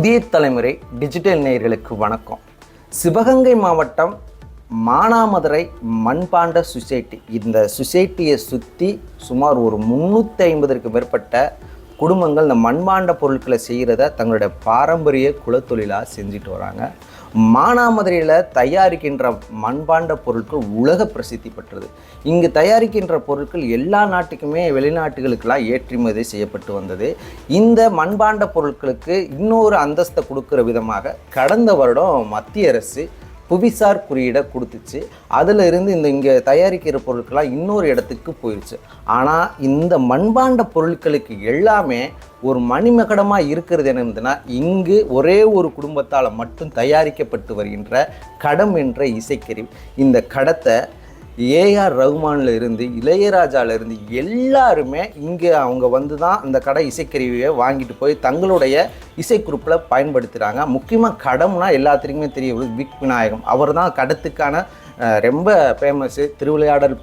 புதிய தலைமுறை டிஜிட்டல் நேயர்களுக்கு வணக்கம். சிவகங்கை மாவட்டம் மானாமதுரை மண்பாண்ட சொசைட்டி, இந்த சொசைட்டியை சுற்றி சுமார் ஒரு 350க்கு மேற்பட்ட குடும்பங்கள் இந்த மண்பாண்ட பொருட்களை செய்கிறத தங்களுடைய பாரம்பரிய குலத்தொழிலாக செஞ்சுட்டு வராங்க. மானாமதுரையில் தயாரிக்கின்ற மண்பாண்ட பொருட்கள் உலக பிரசித்தி பெற்றது. இங்கு தயாரிக்கின்ற பொருட்கள் எல்லா நாட்டுக்குமே வெளிநாட்டுகளுக்கெல்லாம் ஏற்றுமதி செய்யப்பட்டு வந்தது. இந்த மண்பாண்ட பொருட்களுக்கு இன்னொரு அந்தஸ்தை கொடுக்குற விதமாக கடந்த வருடம் மத்திய அரசு புவிசார் குறியீடை கொடுத்துச்சு. அதில் இருந்து இங்கே தயாரிக்கிற பொருட்கள்லாம் இன்னொரு இடத்துக்கு போயிடுச்சு. ஆனால் இந்த மண்பாண்ட பொருட்களுக்கு எல்லாமே ஒரு மணிமகடமாக இருக்கிறது என்னதுன்னா, இங்கு ஒரே ஒரு குடும்பத்தால் மட்டும் தயாரிக்கப்பட்டு வருகின்ற கடம் என்ற இசைக்கருவி. இந்த கடத்தை ஏஆர் ரகுமான்ல இருந்து இளையராஜால இருந்து எல்லாருமே இங்கே அவங்க வந்து தான் இந்த கடை இசைக்கருவியை வாங்கிட்டு போய் தங்களுடைய இசைக்குறிப்பில் பயன்படுத்துகிறாங்க. முக்கியமாக கடம்னா எல்லாத்துக்குமே தெரியும், விக் விநாயகம் அவர் தான் கடத்துக்கான ரொம்ப ஃபேமஸ்ஸு. திருவிளையாடல்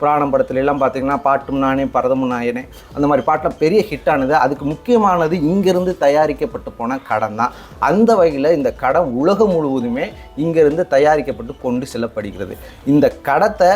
புராணம் படத்துல எல்லாம் பார்த்தீங்கன்னா பாட்டும் நானே பரதமும் நாயனே அந்த மாதிரி பாட்டெலாம் பெரிய ஹிட்டானது. அதுக்கு முக்கியமானது இங்கேருந்து தயாரிக்கப்பட்டு போன கடம் தான். அந்த வகையில் இந்த கடம் உலகம் முழுவதுமே இங்கேருந்து தயாரிக்கப்பட்டு கொண்டு செல்லப்படுகிறது. இந்த கடத்தை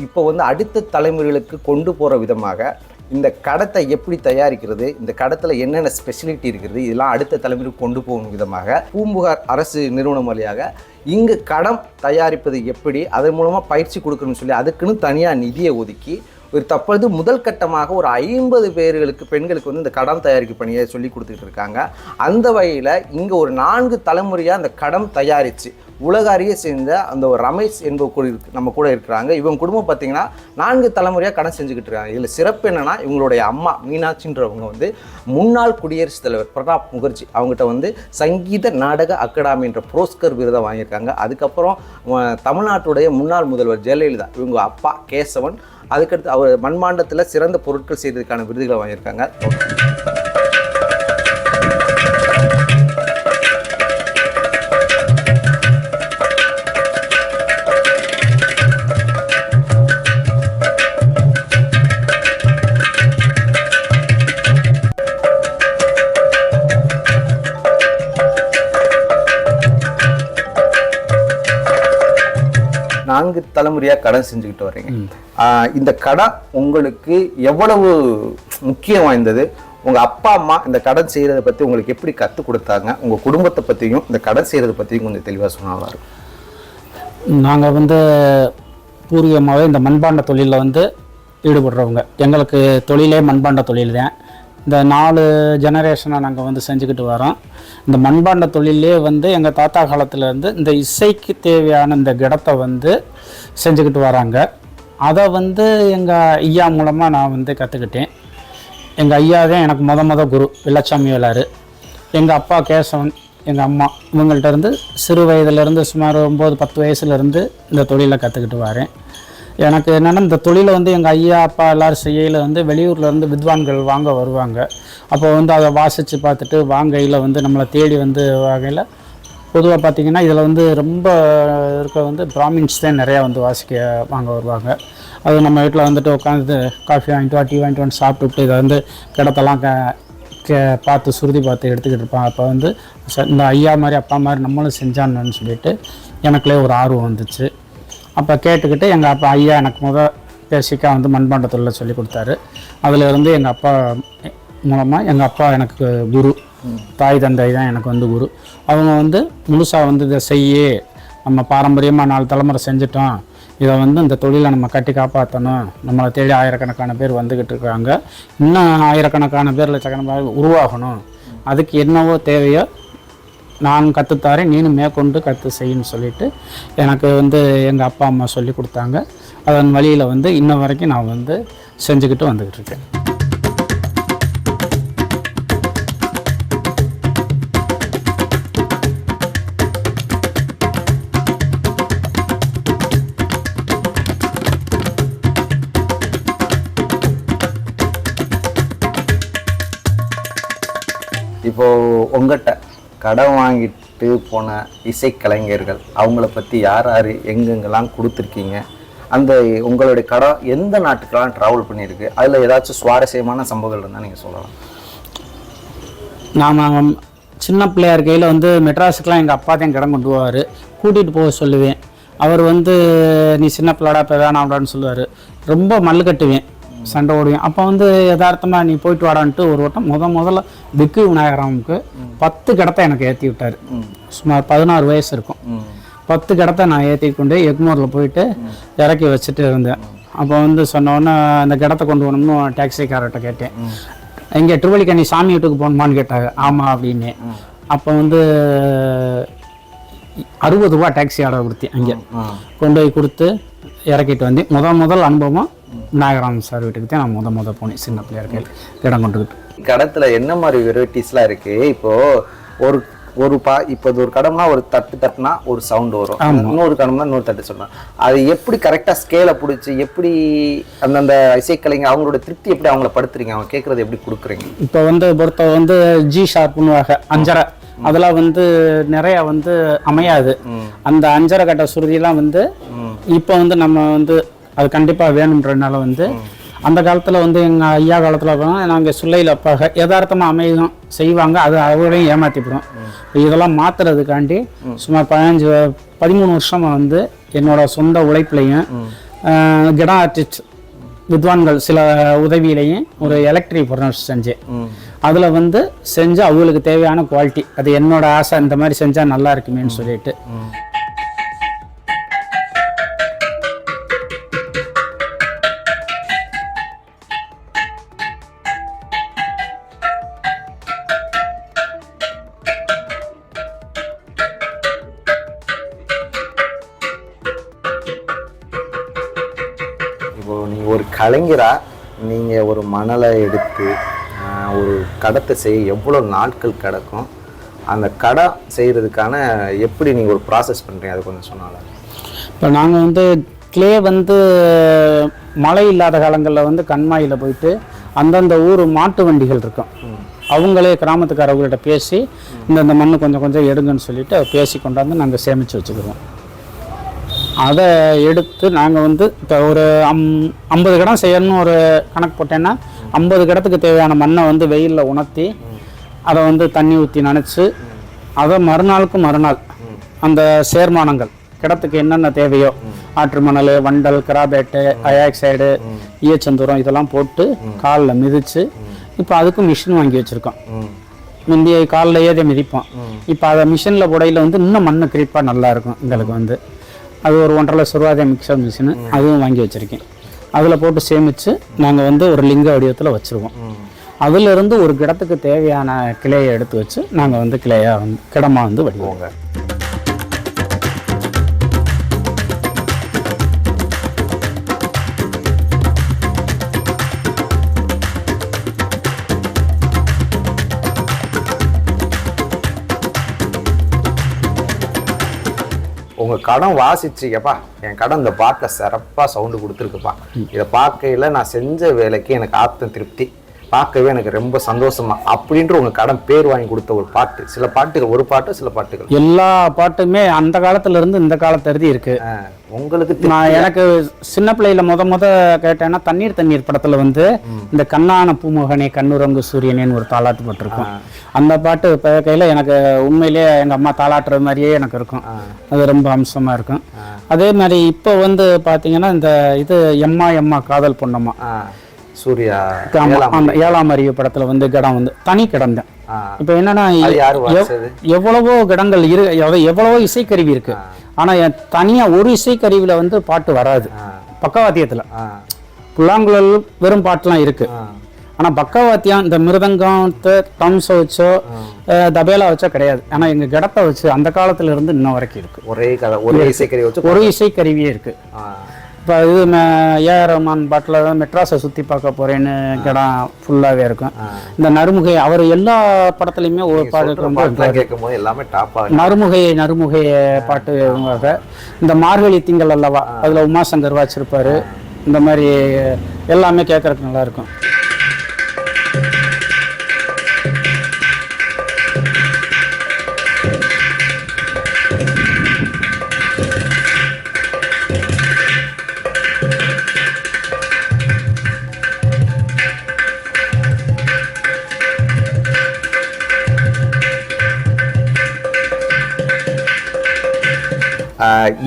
இப்போ வந்து அடுத்த தலைமுறைகளுக்கு கொண்டு போகிற விதமாக இந்த கடத்தை எப்படி தயாரிக்கிறது, இந்த கடத்தில் என்னென்ன ஸ்பெஷலிட்டி இருக்கிறது, இதெல்லாம் அடுத்த தலைமுறைக்கு கொண்டு போகும் விதமாக பூம்புகார் அரசு நிறுவனம் வழியாக இங்கு கடம் தயாரிப்பது எப்படி, அதன் மூலமாக பயிற்சி கொடுக்கணும்னு சொல்லி அதுக்குன்னு தனியாக நிதியை ஒதுக்கி ஒரு தற்போது முதல் கட்டமாக ஒரு 50 பேர்களுக்கு பெண்களுக்கு வந்து இந்த கடம் தயாரிக்கும் பணியை சொல்லி கொடுத்துட்டு இருக்காங்க. அந்த வகையில் இங்கே ஒரு 4 தலைமுறையாக அந்த கடம் தயாரித்து உலக அறிய சேர்ந்த அந்த ஒரு ரமேஷ் என்பவர் நம்ம கூட இருக்கிறாங்க. இவங்க குடும்பம் பார்த்திங்கன்னா 4 தலைமுறையாக கடன் செஞ்சுக்கிட்டு இருக்காங்க. இதில் சிறப்பு என்னென்னா, இவங்களுடைய அம்மா மீனாட்சின்றவங்க வந்து முன்னாள் குடியரசுத் தலைவர் பிரணாப் முகர்ஜி அவங்ககிட்ட வந்து சங்கீத நாடக அகாடமி என்ற புரோஸ்கர் விருதை வாங்கியிருக்காங்க. அதுக்கப்புறம் தமிழ்நாட்டுடைய முன்னாள் முதல்வர் ஜெயலலிதா இவங்க அப்பா கேசவன், அதுக்கடுத்து அவர் மண்பாண்டத்தில் சிறந்த பொருட்கள் செய்ததுக்கான விருதுகளை வாங்கியிருக்காங்க. 4 தலைமுறையாக கடன் செஞ்சுக்கிட்டு வர்றீங்க. இந்த கடன் உங்களுக்கு எவ்வளவு முக்கியம் வாய்ந்தது? உங்கள் அப்பா அம்மா இந்த கடன் செய்கிறத பற்றி உங்களுக்கு எப்படி கற்றுக் கொடுத்தாங்க? உங்கள் குடும்பத்தை பற்றியும் இந்த கடன் செய்கிறத பற்றியும் கொஞ்சம் தெளிவாக சொன்னாலும் இருக்கும். நாங்கள் வந்து பூர்வீகமாகவே இந்த மண்பாண்ட தொழிலில் வந்து ஈடுபடுறவங்க. எங்களுக்கு தொழிலே மண்பாண்ட தொழில் தான். இந்த 4 ஜெனரேஷனாக நாங்கள் வந்து செஞ்சுக்கிட்டு வரோம். இந்த மண்பாண்ட தொழிலே வந்து எங்கள் தாத்தா காலத்துலேருந்து இந்த இசைக்கு தேவையான இந்த கிடத்தை வந்து செஞ்சுக்கிட்டு வராங்க. அதை வந்து எங்கள் ஐயா மூலமாக நான் வந்து கற்றுக்கிட்டேன். எங்கள் ஐயா தான் எனக்கு முத குரு, வெள்ளச்சாமி வேளாறு. எங்கள் அப்பா கேசவன், எங்கள் அம்மா இவங்கள்ட்ட இருந்து சிறு வயதுலேருந்து சுமார் 9-10 வயசுலேருந்து இந்த தொழிலை கற்றுக்கிட்டு வரேன். எனக்கு என்னென்னா, இந்த தொழிலை வந்து எங்கள் ஐயா அப்பா எல்லோரும் செய்யல வந்து வெளியூர்லேருந்து வித்வான்கள் வாங்க வருவாங்க. அப்போ வந்து அதை வாசித்து பார்த்துட்டு வாங்கையில் வந்து நம்மளை தேடி வந்து வகையில் பொதுவாக பார்த்திங்கன்னா இதில் வந்து ரொம்ப இருக்க வந்து பிராமின்ஸ் தான் நிறையா வந்து வாங்க வருவாங்க. அது நம்ம வீட்டில் வந்துட்டு உட்காந்து காஃபி வாங்கிட்டு வா, டீ வாங்கிட்டு வந்து சாப்பிட்டுட்டு இதை வந்து கிடத்தெல்லாம் பார்த்து சுருதி பார்த்து எடுத்துக்கிட்டு இருப்பாங்க. அப்போ வந்து இந்த ஐயா மாதிரி அப்பா மாதிரி நம்மளும் செஞ்சான்னு சொல்லிட்டு எனக்குள்ளே ஒரு ஆர்வம் வந்துச்சு. அப்போ கேட்டுக்கிட்டு எங்கள் அப்பா ஐயா எனக்கு பேசிக்காக வந்து மண்பாண்ட தொழிலை சொல்லி கொடுத்தாரு. அதில் இருந்து எங்கள் அப்பா மூலமாக எங்கள் அப்பா எனக்கு குரு, தாய் தந்தை தான் எனக்கு வந்து குரு. அவங்க வந்து முழுசாக வந்து இதை நம்ம பாரம்பரியமாக 4 தலைமுறை செஞ்சிட்டோம், இதை வந்து இந்த தொழிலை நம்ம கட்டி காப்பாற்றணும், நம்மளை தேடி ஆயிரக்கணக்கான பேர் வந்துக்கிட்டு இருக்காங்க, இன்னும் ஆயிரக்கணக்கான பேர் லட்சக்கணக்கான பேர் உருவாகணும், அதுக்கு என்னவோ தேவையோ நான் கற்றுத்தாரேன், நீனும் மேற்கொண்டு கற்று செய்யணும்னு சொல்லிவிட்டு எனக்கு வந்து எங்கள் அப்பா அம்மா சொல்லி கொடுத்தாங்க. அதன் வழியில் வந்து இன்ன வரைக்கும் நான் வந்து செஞ்சுக்கிட்டு வந்துக்கிட்டு இருக்கேன். இப்போது உங்கள்கிட்ட கடன் வாங்கிட்டு போன இசைக்கலைஞர்கள் அவங்கள பற்றி யார் யார் எங்கெங்கெல்லாம் கொடுத்துருக்கீங்க? அந்த உங்களுடைய கடன் எந்த நாட்டுக்கெல்லாம் ட்ராவல் பண்ணியிருக்கு? அதில் ஏதாச்சும் சுவாரஸ்யமான சம்பவங்கள் இருந்தால் நீங்கள் சொல்லலாம். நாம் சின்ன பிள்ளையா இருக்கையில் வந்து மெட்ராஸுக்கெலாம் எங்கள் அப்பா தான் கிடம் கொண்டு போவார், கூட்டிகிட்டு போக சொல்லுவேன். அவர் வந்து நீ சின்ன பிள்ளாடா இப்போ வேணாம்டான்னு சொல்லுவார். ரொம்ப மல்லு கட்டுவேன், சண்டை ஓடுவேன். அப்போ வந்து யதார்த்தமாக நீ போயிட்டு வாடான்ட்டு ஒரு வட்டம் முதல்ல பிக்கு விநாயகராமுக்கு 10 கிடத்தை எனக்கு ஏற்றி விட்டார். சுமார் 16 வயசு இருக்கும். 10 கிடத்தை நான் ஏற்றி கொண்டு எக்மோரில் போயிட்டு இறக்கி வச்சுட்டு இருந்தேன். அப்போ வந்து சொன்னோன்னே அந்த கிடத்தை கொண்டு போகணும்னு டாக்ஸிக்காரர்கிட்ட கேட்டேன். இங்கே திருவள்ளிக்கண்ணி சாமி வீட்டுக்கு போகணுமான்னு கேட்டாங்க. ஆமாம் அப்படின்னு. அப்போ வந்து 60 ரூபா டாக்ஸி ஆர்டர் கொடுத்தேன். அங்கே கொண்டு போய் கொடுத்து இறக்கிட்டு வந்தேன். முதல் அனுபவம் விநாயகராம் சார் வீட்டுக்கு தான் நான் முத போனேன் சின்ன பிள்ளையா இருக்கையில் கிடம் கொண்டுக்கிட்டு. கடத்துல என்ன மாதிரி வெரைட்டிஸ்லாம் இருக்கு? இப்போ இப்போ இது ஒரு கடம்னா ஒரு தட்டு தட்டுனா ஒரு சவுண்ட் வரும், இன்னொரு கடம்னா இன்னொரு தட்டு சொல்லலாம். அது எப்படி கரெக்டாக ஸ்கேலை பிடிச்சி எப்படி அந்தந்த இசைக்கலைங்க அவங்களோட திருப்தி எப்படி அவங்கள படுத்துறீங்க, அவங்க கேட்குறது எப்படி கொடுக்குறீங்க? இப்போ வந்து பொறுத்த வந்து ஜி ஷார்ப்புன்னுவாங்க, அஞ்சரை, அதெல்லாம் வந்து நிறையா வந்து அமையாது. அந்த அஞ்சரை கட்ட சுருதியெல்லாம் வந்து இப்போ வந்து நம்ம வந்து அது கண்டிப்பாக வேணுன்றதுனால வந்து அந்த காலத்தில் வந்து எங்கள் ஐயா காலத்தில் நாங்கள் சுள்ளையில் யதார்த்தமாக அமையும் செய்வாங்க, அது அவங்களையும் ஏமாற்றிவிடும். இதெல்லாம் மாற்றுறதுக்காண்டி சுமார் 13 வருஷமாக வந்து என்னோட சொந்த உழைப்புலையும் கிடா ஆர்டிஸ்ட் வித்வான்கள் சில உதவியிலையும் ஒரு எலக்ட்ரிக் ஃபர்னஸ் செஞ்சேன். அதில் வந்து செஞ்சு அவங்களுக்கு தேவையான குவாலிட்டி, அது என்னோட ஆசை, இந்த மாதிரி செஞ்சால் நல்லா இருக்குமேன்னு சொல்லிட்டு. இப்போ நீங்கள் ஒரு கலைஞராக நீங்கள் ஒரு மணலை எடுத்து ஒரு கடத்தை செய்ய எவ்வளோ நாட்கள் கிடக்கும்? அந்த கடை செய்கிறதுக்கான எப்படி நீங்கள் ஒரு ப்ராசஸ் பண்ணுறீங்க, அது கொஞ்சம் சொன்னாலும். இப்போ நாங்கள் வந்து கிளே வந்து மழை இல்லாத காலங்களில் வந்து கண்மாயில் போயிட்டு அந்தந்த ஊர் மாட்டு வண்டிகள் இருக்கும், அவங்களே கிராமத்துக்காரவங்கள்ட்ட பேசி இந்த மண்ணு கொஞ்சம் எடுங்கன்னு சொல்லிட்டு பேசி கொண்டாந்து நாங்கள் சேமித்து வச்சுக்கிறோம். அதை எடுத்து நாங்கள் வந்து இப்போ ஒரு 50 கிடம் செய்யணும்னு ஒரு கணக்கு போட்டேன்னா 50 கிடத்துக்கு தேவையான மண்ணை வந்து வெயிலில் உணர்த்தி அதை வந்து தண்ணி ஊற்றி நனைச்சி அதை மறுநாள் அந்த சேர்மானங்கள் கிடத்துக்கு என்னென்ன தேவையோ ஆற்று மணல், வண்டல், கிராபேட்டு, அயாக்சைடு, ஈயச்சந்தூரம் இதெல்லாம் போட்டு காலில் மிதித்து இப்போ அதுக்கு மிஷின் வாங்கி வச்சுருக்கோம். முந்தைய காலில் ஏதே மிதிப்போம். இப்போ அதை மிஷினில் போடையில் வந்து இன்னும் மண் கிரிப்பாக நல்லாயிருக்கும் எங்களுக்கு வந்து. அது ஒரு 1.5 லட்ச ரூபா மிக்சர் மிஷினு, அதுவும் வாங்கி வச்சுருக்கேன். அதில் போட்டு சேமித்து நாங்கள் வந்து ஒரு லிங்க வடிவத்தில் வச்சுருவோம். அதிலிருந்து ஒரு கிடத்துக்கு தேவையான கிளையை எடுத்து வச்சு நாங்கள் வந்து கிளையாக வந்து கிடமாக வந்து வடிவோங்க. உங்கள் கடன் வாசிச்சிக்கப்பா, என் கடன் இந்த பார்க்க சிறப்பாக சவுண்டு கொடுத்துருக்குப்பா, இதை பார்க்கையில் நான் செஞ்ச வேலைக்கு எனக்கு ஆத்ம திருப்தி, பார்க்கவே எனக்கு ரொம்ப சந்தோஷமா அப்படின்ற உங்கள் கடன் பேர் வாங்கி கொடுத்த ஒரு பாட்டு, சில பாட்டுகள், ஒரு பாட்டு சில பாட்டுகள், எல்லா பாட்டுமே அந்த காலத்துல இருந்து இந்த காலத்து வரைக்கும் இருக்கு. உங்களுக்கு நான் எனக்கு சின்ன பிள்ளையில முத கேட்டேன்னா தண்ணீர் படத்துல வந்து இந்த கண்ணான பூமுகனே கண்ணுரங்கு சூரியனேன்னு ஒரு தாலாட்டு பாட்டு இருக்கும். அந்த பாட்டு இப்போ கையில் எனக்கு உண்மையிலேயே எங்கள் அம்மா தாளாட்டுற மாதிரியே எனக்கு இருக்கும். அது ரொம்ப அம்சமாக இருக்கும். அதே மாதிரி இப்போ வந்து பார்த்தீங்கன்னா இந்த இது எம்மா காதல் பொண்ணம்மா சூர்யா அந்த 7ஆம் அறிவு படத்தில் வந்து கிடம் வந்து தனி கிடந்தேன். இப்போ என்னன்னா எவ்வளவோ கிடங்கள் எவ்வளவோ இசைக்கருவி இருக்கு. ஆனால் தனியாக ஒரு இசைக்கருவியில் வந்து பாட்டு வராது. பக்கவாத்தியத்தில் புல்லாங்குழல் வெறும் பாட்டுலாம் இருக்கு. ஆனால் பக்கவாத்தியம் இந்த மிருதங்கத்தை டம்ஸை வச்சோ தபேலா வச்சோ கிடையாது. ஆனால் எங்கள் கிடத்தை வச்சு அந்த காலத்துல இருந்து இன்னும் வரைக்கும் இருக்கு. ஒரே இசைக்கருவி வச்சு ஒரு இசைக்கருவியே இருக்கு. இப்போ இது ஏஆர் ரஹ்மான் பாட்டில் மெட்ராஸை சுற்றி பார்க்க போகிறேன்னு கிடம் ஃபுல்லாகவே இருக்கும். இந்த நறுமுகை அவர் எல்லா படத்துலையுமே ஒரு பாட்டு கேட்கும்போது எல்லாமே டாப்பாக நறுமுகை பாட்டு. இந்த மார்கழி திங்கள் அல்லவா, அதில் உமாசங்கர் வச்சிருப்பாரு. இந்த மாதிரி எல்லாமே கேட்கறதுக்கு நல்லாயிருக்கும்.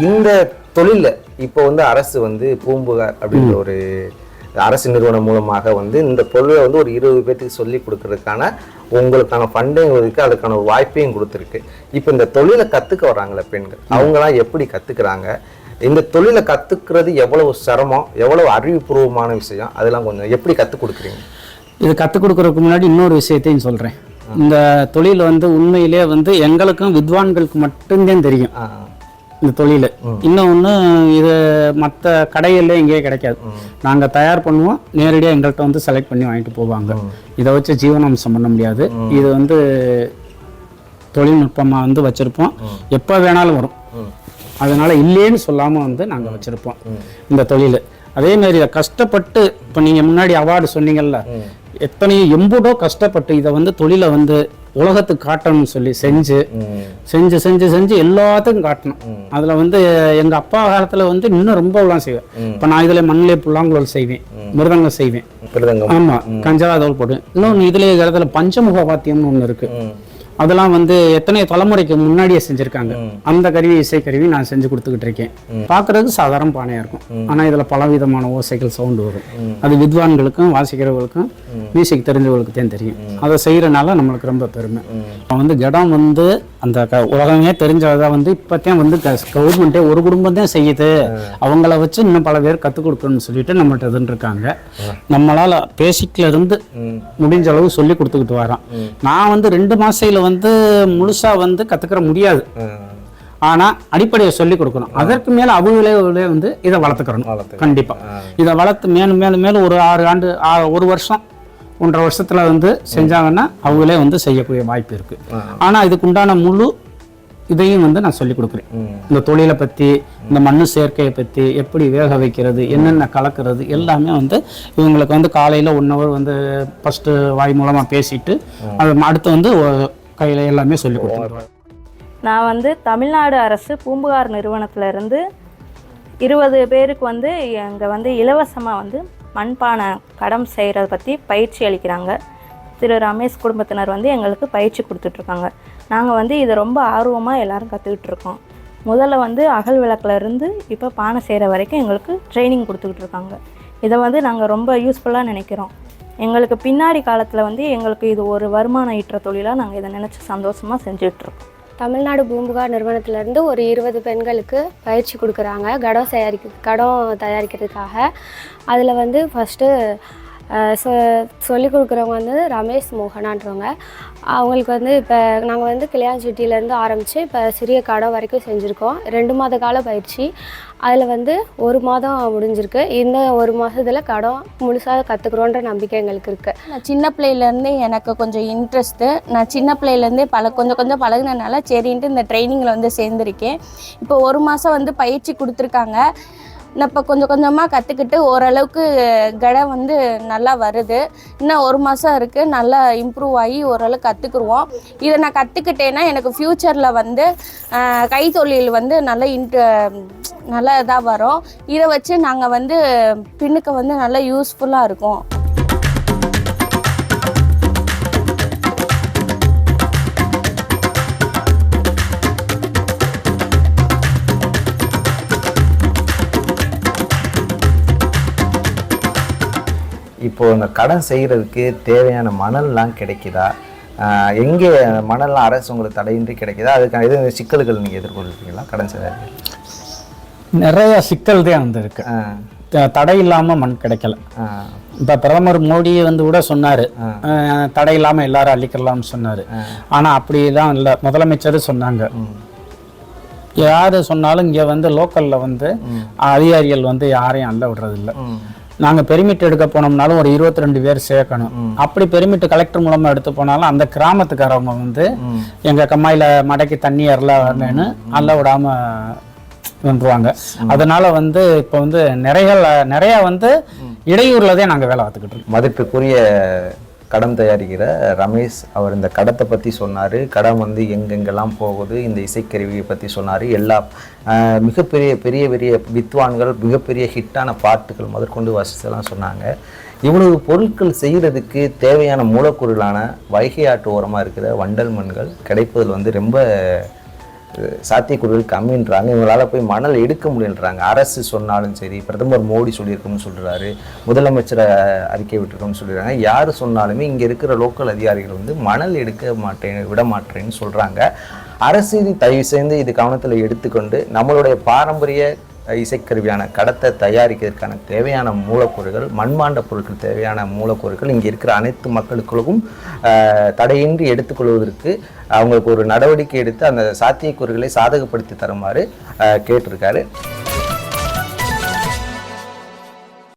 இந்த தொழிலில் இப்போ வந்து அரசு வந்து பூம்புகார் அப்படின்ற ஒரு அரசு நிறுவனம் மூலமாக வந்து இந்த பொருளை வந்து ஒரு 20 பேர்த்துக்கு சொல்லி கொடுக்கறதுக்கான உங்களுக்கான ஃபண்டையும் ஒதுக்கி அதுக்கான ஒரு வாய்ப்பையும் கொடுத்துருக்கு. இப்போ இந்த தொழிலை கற்றுக்க வர்றாங்களே பெண்கள், அவங்களாம் எப்படி கற்றுக்குறாங்க, இந்த தொழிலை கற்றுக்கிறது எவ்வளவு சிரமம், எவ்வளவு அறிவுபூர்வமான விஷயம், அதெல்லாம் கொஞ்சம் எப்படி கற்றுக் கொடுக்குறீங்க? இது கற்றுக் கொடுக்கறதுக்கு முன்னாடி இன்னொரு விஷயத்தையும் சொல்கிறேன். இந்த தொழில் வந்து உண்மையிலே வந்து எங்களுக்கும் வித்வான்களுக்கு மட்டும்தான் தெரியும் இந்த தொழில். இன்னொன்று இது மற்ற கடைகளில் எங்கேயே கிடைக்காது. நாங்கள் தயார் பண்ணுவோம், நேரடியாக எங்கள்கிட்ட வந்து செலக்ட் பண்ணி வாங்கிட்டு போவாங்க. இதை வச்சு ஜீவனாம்சம் பண்ண முடியாது. இது வந்து தொழில்நுட்பமாக வந்து வச்சுருப்போம், எப்போ வேணாலும் வரும். அதனால் இல்லைன்னு சொல்லாமல் வந்து நாங்கள் வச்சுருப்போம் இந்த தொழில். அதேமாதிரி இதை கஷ்டப்பட்டு இப்போ நீங்கள் முன்னாடி அவார்டு சொன்னீங்கல்ல, எத்தனையோ எம்புடோ கஷ்டப்பட்டு இதை வந்து தொழிலை வந்து உலகத்துக்கு காட்டணும்னு சொல்லி செஞ்சு செஞ்சு செஞ்சு செஞ்சு எல்லாத்துக்கும் காட்டணும். அதில் வந்து எங்கள் அப்பா காலத்தில் வந்து இன்னும் ரொம்ப எல்லாம் செய்வேன். இப்போ நான் இதில் மண்ணிலே புல்லாங்குழல் செய்வேன், மிருதங்கம் செய்வேன். ஆமாம், கஞ்சரா தோல் போடுவேன். இன்னொன்று இதில் இடத்துல பஞ்சமுக வாத்தியம்னு ஒன்று இருக்குது. அதெல்லாம் வந்து எத்தனை தலைமுறைக்கு முன்னாடியே செஞ்சுருக்காங்க. அந்த கருவி, இசைக்கருவி நான் செஞ்சு கொடுத்துக்கிட்டு இருக்கேன். பார்க்குறதுக்கு சாதாரண பானையாக இருக்கும், ஆனால் இதில் பலவிதமான ஓசைகள் சவுண்டு வரும். அது வித்வான்களுக்கும் வாசிக்கிறவர்களுக்கும் மியூசிக் தெரிஞ்சவர்களுக்கு தான் தெரியும். அதை செய்கிறனால நம்மளுக்கு ரொம்ப பெருமை. வந்து ஜடம் வந்து அந்த உலகமே தெரிஞ்சதை வந்து இப்போத்தான் வந்து கவர்மெண்ட்டே ஒரு குடும்பம் தான் செய்யுது, அவங்கள வச்சு இன்னும் பல பேர் கற்றுக் கொடுக்கணும்னு சொல்லிட்டு நம்மகிட்ட இருக்காங்க. நம்மளால் பேசிக்கில் இருந்து முடிஞ்ச அளவு சொல்லி கொடுத்துக்கிட்டு வரோம். நான் வந்து 2 மாசையில் வந்து முழுசா வந்து கத்துக்கிற முடியாது, ஆனா அடிப்படையை சொல்லி கொடுக்கணும். அதற்கு மேல அவங்களே வந்து இதை வளர்த்துக்கிறணும். கண்டிப்பா இதை வளர்த்து மேலும் மேலும் மேலும் ஒரு 6 ஆண்டு 1 வருஷம் 1.5 வருஷத்துல வந்து செஞ்சாங்கன்னா அவங்களே வந்து செய்யக்கூடிய வாய்ப்பு இருக்கு. ஆனா இதுக்கு உண்டான முழு இதையும் வந்து நான் சொல்லி கொடுக்குறேன். இந்த தொழிலை பற்றி, இந்த மண்ணு சேர்க்கையை பற்றி, எப்படி வேக வைக்கிறது, என்னென்ன கலக்கிறது எல்லாமே வந்து இவங்களுக்கு வந்து காலையில் 1 hour வந்து ஃபஸ்ட்டு வாய் மூலமாக பேசிட்டு அது அடுத்து வந்து கையில் எல்லாமே சொல்லி கொடுத்துருவேன். நான் வந்து தமிழ்நாடு அரசு பூம்புகார் நிறுவனத்திலேருந்து 20 பேருக்கு வந்து இங்கே வந்து இலவசமாக வந்து மண்பானை கடம் செய்கிறத பற்றி பயிற்சி அளிக்கிறாங்க. திரு ரமேஷ் குடும்பத்தினர் வந்து எங்களுக்கு பயிற்சி கொடுத்துட்ருக்காங்க. நாங்கள் வந்து இதை ரொம்ப ஆர்வமாக எல்லோரும் கற்றுக்கிட்டு இருக்கோம். முதல்ல வந்து அகல் விளக்குலேருந்து இப்போ பானை செய்கிற வரைக்கும் எங்களுக்கு ட்ரைனிங் கொடுத்துக்கிட்டு இருக்காங்க. இதை வந்து நாங்கள் ரொம்ப யூஸ்ஃபுல்லாக நினைக்கிறோம். எங்களுக்கு பின்னாடி காலத்தில் வந்து எங்களுக்கு இது ஒரு வருமானம் ஈட்டுற தொழிலாக நாங்கள் இதை நினச்சி சந்தோஷமாக செஞ்சுட்ருக்கோம். தமிழ்நாடு பூம்புகார் நிறுவனத்திலேருந்து ஒரு 20 பெண்களுக்கு பயிற்சி கொடுக்குறாங்க கடம் தயாரிக்கிறதுக்காக. அதில் வந்து ஃபஸ்ட்டு சொல்லிக் கொடுக்குறவங்க வந்து ரமேஷ் மோகனான்றவங்க. அவங்களுக்கு வந்து இப்போ நாங்கள் வந்து கிளியாஞ்சிட்டியிலேருந்து ஆரம்பித்து இப்போ சிறிய கடம் வரைக்கும் செஞ்சுருக்கோம். 2 மாத கால பயிற்சி. அதில் வந்து 1 மாதம் முடிஞ்சிருக்கு. இந்த 1 மாதத்தில் கடம் முழுசாக கற்றுக்குறோன்ற நம்பிக்கை எங்களுக்கு இருக்குது. நான் சின்ன பிள்ளையிலேருந்தே எனக்கு கொஞ்சம் இன்ட்ரெஸ்ட்டு. நான் சின்ன பிள்ளையிலேருந்தே கொஞ்சம் பழகினனால சரின்ட்டு இந்த ட்ரைனிங்கில் வந்து சேர்ந்துருக்கேன். இப்போ 1 மாதம் வந்து பயிற்சி கொடுத்துருக்காங்க. நான் இப்போ கொஞ்சமாக கற்றுக்கிட்டு ஓரளவுக்கு கடம் வந்து நல்லா வருது. இன்னும் 1 மாதம் இருக்குது, நல்லா இம்ப்ரூவ் ஆகி ஓரளவுக்கு கற்றுக்குருவோம். இதை நான் கற்றுக்கிட்டேன்னா எனக்கு ஃப்யூச்சரில் வந்து கைத்தொழில் வந்து நல்லா இதாக வரும். இதை வச்சு நாங்கள் வந்து பின்னுக்கு வந்து நல்லா யூஸ்ஃபுல்லாக இருக்கும். இப்போது இந்த கடன் செய்கிறதுக்கு தேவையான மணல்லாம் கிடைக்குதா? எங்கே மணல்லாம் அரசு உங்களுக்கு தடையின்றி கிடைக்குதா? அதுக்கான எது சிக்கல்கள் நீங்கள் எதிர்கொள்கிறீங்களா கடன் செய்ய? நிறைய சிக்கல் தான் வந்திருக்கு. தடை இல்லாமல் மண் கிடைக்கல. இப்போ பிரதமர் மோடி வந்து கூட சொன்னார், தடை இல்லாமல் எல்லாரும் அள்ளிக்கலாம்னு சொன்னார். ஆனால் அப்படிலாம் இல்லை. முதலமைச்சர் சொன்னாங்க, யார் சொன்னாலும் இங்கே வந்து லோக்கலில் வந்து அதிகாரிகள் வந்து யாரையும் அள்ள விடுறதில்லை. நாங்கள் பெர்மிட் எடுக்க போனோம்னாலும் ஒரு 22 பேர் சேர்க்கணும். அப்படி பெர்மிட் கலெக்டர் மூலமாக எடுத்து போனாலும் அந்த கிராமத்துக்காரவங்க வந்து எங்கள் கம்மாயில் மடைக்கு தண்ணி வரலன்னு அள்ள விடாமல் வந்துருவாங்க. அதனால வந்து இப்போ வந்து நிறைய வந்து இடையூரில் தான் நாங்கள் வேலை பார்த்துக்கிட்டு இருக்கோம். மதிப்புக்குரிய கடம் தயாரிக்கிற ரமேஷ் அவர் இந்த கடத்தை பற்றி சொன்னார். கடம் வந்து எங்கெங்கெல்லாம் போகுது, இந்த இசைக்கருவியை பற்றி சொன்னார். எல்லா மிகப்பெரிய பெரிய பெரிய வித்வான்கள் மிகப்பெரிய ஹிட்டான பாட்டுகள் முதற்கொண்டு வாசிச்செல்லாம் சொன்னாங்க. இவ்வளவு பொருட்கள் செய்கிறதுக்கு தேவையான மூலப்பொருளான வைகை ஆற்று ஓரமாக இருக்கிற வண்டல் மண்கள் கிடைப்பதில் வந்து ரொம்ப சாத்தியக்கூறுகள் கம்மின்றாங்க. இவங்களால் போய் மணல் எடுக்க முடியலன்றாங்க. அரசு சொன்னாலும் சரி, பிரதமர் மோடி சொல்லியிருக்கோம்னு சொல்கிறாரு, முதலமைச்சரை அறிக்கை விட்டுருக்கோம்னு சொல்லிடுறாங்க. யார் சொன்னாலுமே இங்கே இருக்கிற லோக்கல் அதிகாரிகள் வந்து மணல் எடுக்க விட மாட்டேன்னு சொல்கிறாங்க. அரசு தயவு செய்து இது கவனத்தில் எடுத்துக்கொண்டு நம்மளுடைய பாரம்பரிய இசைக்கருவியான கடத்தை தயாரிக்கிறதுக்கான தேவையான மூலப்பொருட்கள், மண்பாண்ட பொருட்கள் தேவையான மூலப்பொருட்கள் இங்கே இருக்கிற அனைத்து மக்களுக்கும் தடையின்றி எடுத்துக்கொள்வதற்கு அவங்களுக்கு ஒரு நடவடிக்கை எடுத்து அந்த சாத்தியக்கூறுகளை சாதகப்படுத்தி தருமாறு கேட்டிருக்காரு.